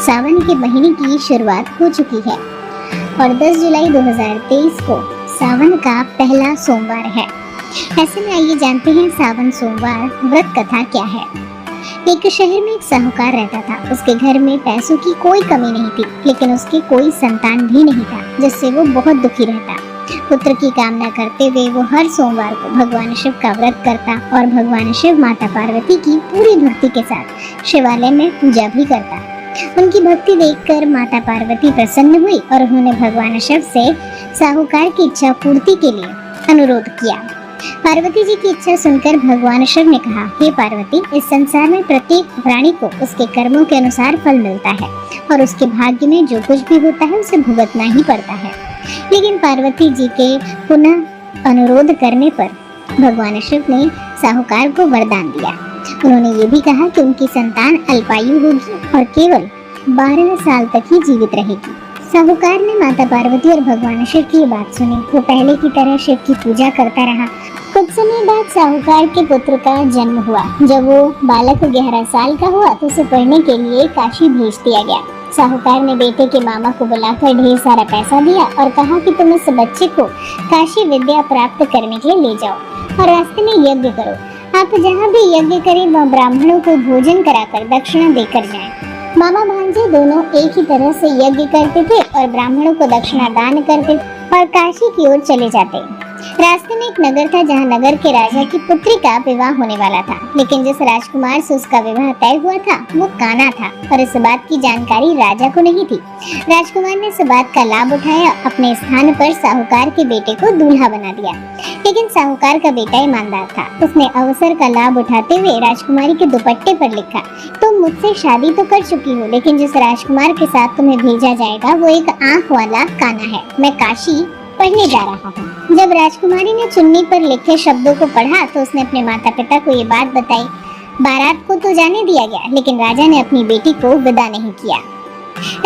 सावन के महीने की शुरुआत हो चुकी है और 10 जुलाई 2023 को सावन का पहला सोमवार है। ऐसे में आइए जानते हैं सावन सोमवार व्रत कथा क्या है। एक शहर में एक साहूकार रहता था। उसके घर में पैसों की कोई कमी नहीं थी, लेकिन उसके कोई संतान भी नहीं था, जिससे वो बहुत दुखी रहता। पुत्र की कामना करते हुए वो हर सोमवार को भगवान शिव का व्रत करता और भगवान शिव माता पार्वती की पूरी भक्ति के साथ शिवालय में पूजा भी करता। उनकी भक्ति देखकर माता पार्वती प्रसन्न हुई और उन्होंने भगवान शिव से साहूकार की इच्छा पूर्ति के लिए अनुरोध किया। पार्वती जी की इच्छा सुनकर भगवान शिव ने कहा, हे पार्वती, इस संसार में प्रत्येक प्राणी को उसके कर्मों के अनुसार फल मिलता है और उसके भाग्य में जो कुछ भी होता है उसे भुगतना ही पड़ता है। लेकिन पार्वती जी के पुनः अनुरोध करने पर भगवान शिव ने साहूकार को वरदान दिया। उन्होंने ये भी कहा कि उनकी संतान अल्पायु होगी और केवल 12 साल तक ही जीवित रहेगी। साहूकार ने माता पार्वती और भगवान शिव की बात सुनी। वो पहले की तरह शिव की पूजा करता रहा। कुछ समय बाद साहूकार के पुत्र का जन्म हुआ। जब वो बालक 11 साल का हुआ तो उसे पढ़ने के लिए काशी भेज दिया गया। साहूकार ने बेटे के मामा को बुलाकर ढेर सारा पैसा दिया और कहा कि तुम इस बच्चे को काशी विद्या प्राप्त करने के लिए ले जाओ और रास्ते में यज्ञ करो। आप जहाँ भी यज्ञ करें वह ब्राह्मणों को भोजन कराकर दक्षिणा देकर जाएं। मामा भांजे दोनों एक ही तरह से यज्ञ करते थे और ब्राह्मणों को दक्षिणा दान करते और काशी की ओर चले जाते। रास्ते में एक नगर था जहाँ नगर के राजा की पुत्री का विवाह होने वाला था, लेकिन जिस राजकुमार से उसका विवाह तय हुआ था वो काना था और इस बात की जानकारी राजा को नहीं थी। राजकुमार ने इस बात का लाभ उठाया, अपने स्थान पर साहूकार के बेटे को दूल्हा बना दिया। लेकिन साहूकार का बेटा ईमानदार था। उसने अवसर का लाभ उठाते हुए राजकुमारी के दुपट्टे पर लिखा, तुम मुझसे शादी तो कर चुकी हो, लेकिन जिस राजकुमार के साथ तुम्हें भेजा जाएगा वो एक आँख वाला काना है। मैं काशी पढ़ने जा रहा हूँ। जब राजकुमारी ने चुन्नी पर लिखे शब्दों को पढ़ा तो उसने अपने माता पिता को ये बात बताई। बारात को तो जाने दिया गया, लेकिन राजा ने अपनी बेटी को विदा नहीं किया।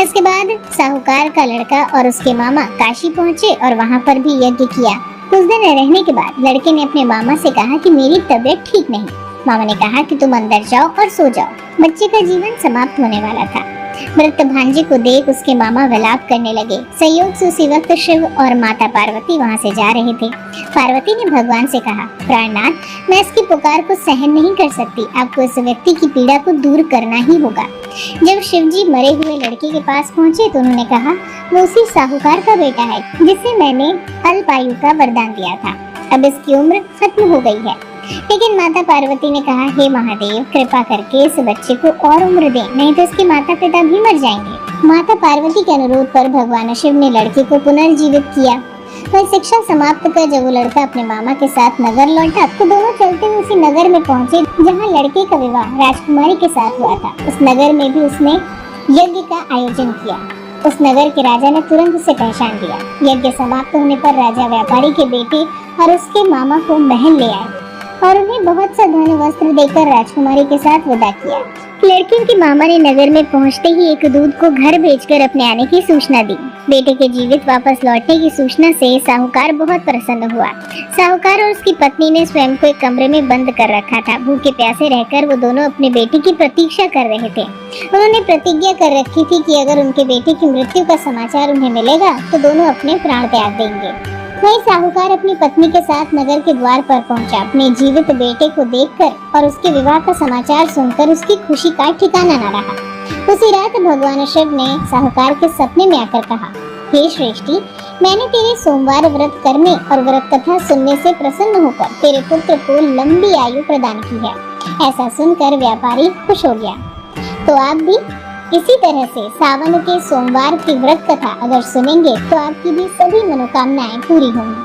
इसके बाद साहूकार का लड़का और उसके मामा काशी पहुँचे और वहाँ पर भी यज्ञ किया। कुछ दिन रहने के बाद लड़के ने अपने मामा से कहा कि मेरी तबीयत ठीक नहीं। मामा ने कहा कि तुम अंदर जाओ और सो जाओ। बच्चे का जीवन समाप्त होने वाला था। मृत भांजे को देख उसके मामा विलाप करने लगे। संयोग से उसी वक्त शिव और माता पार्वती वहां से जा रहे थे। पार्वती ने भगवान से कहा, प्राणनाथ, मैं इसकी पुकार को सहन नहीं कर सकती। आपको इस व्यक्ति की पीड़ा को दूर करना ही होगा। जब शिव जी मरे हुए लड़के के पास पहुंचे तो उन्होंने कहा, वो उसी साहूकार का बेटा है जिसे मैंने अल्पायु का वरदान दिया था। अब इसकी उम्र खत्म हो गई है। लेकिन माता पार्वती ने कहा, हे महादेव, कृपा करके इस बच्चे को और उम्र दें, नहीं तो इसके माता पिता भी मर जाएंगे। माता पार्वती के अनुरोध पर भगवान शिव ने लड़के को पुनर्जीवित किया। वह शिक्षा समाप्त कर जब वो लड़का अपने मामा के साथ नगर लौटा तो दोनों चलते हुए उसी नगर में पहुंचे जहाँ लड़के का विवाह राजकुमारी के साथ हुआ था। उस नगर में भी उसने यज्ञ का आयोजन किया। उस नगर के राजा ने तुरंत उसे पहचान लिया। यज्ञ समाप्त होने पर राजा व्यापारी के बेटे और उसके मामा को महल ले आए और उन्हें बहुत सा धन वस्त्र देकर राजकुमारी के साथ विदा किया। लड़की के मामा ने नगर में पहुंचते ही एक दूत को घर भेजकर अपने आने की सूचना दी। बेटे के जीवित वापस लौटने की सूचना से साहूकार बहुत प्रसन्न हुआ। साहूकार और उसकी पत्नी ने स्वयं को एक कमरे में बंद कर रखा था। भूखे प्यासे रहकर वो दोनों अपने बेटे की प्रतीक्षा कर रहे थे। उन्होंने प्रतिज्ञा कर रखी थी कि अगर उनके बेटे की मृत्यु का समाचार उन्हें मिलेगा तो दोनों अपने प्राण त्याग देंगे। वही साहूकार अपनी पत्नी के साथ नगर के द्वार पर पहुंचा। अपने जीवित बेटे को देखकर और उसके विवाह का समाचार सुनकर उसकी खुशी का ठिकाना न रहा। उसी रात भगवान शिव ने साहूकार के सपने में आकर कहा, हे श्रेष्ठी, मैंने तेरे सोमवार व्रत करने और व्रत कथा सुनने से प्रसन्न होकर तेरे पुत्र को लंबी आयु प्रदान की है। ऐसा सुनकर व्यापारी खुश हो गया। तो आप भी इसी तरह से सावन के सोमवार की व्रत कथा अगर सुनेंगे तो आपकी भी सभी मनोकामनाएं पूरी होंगी।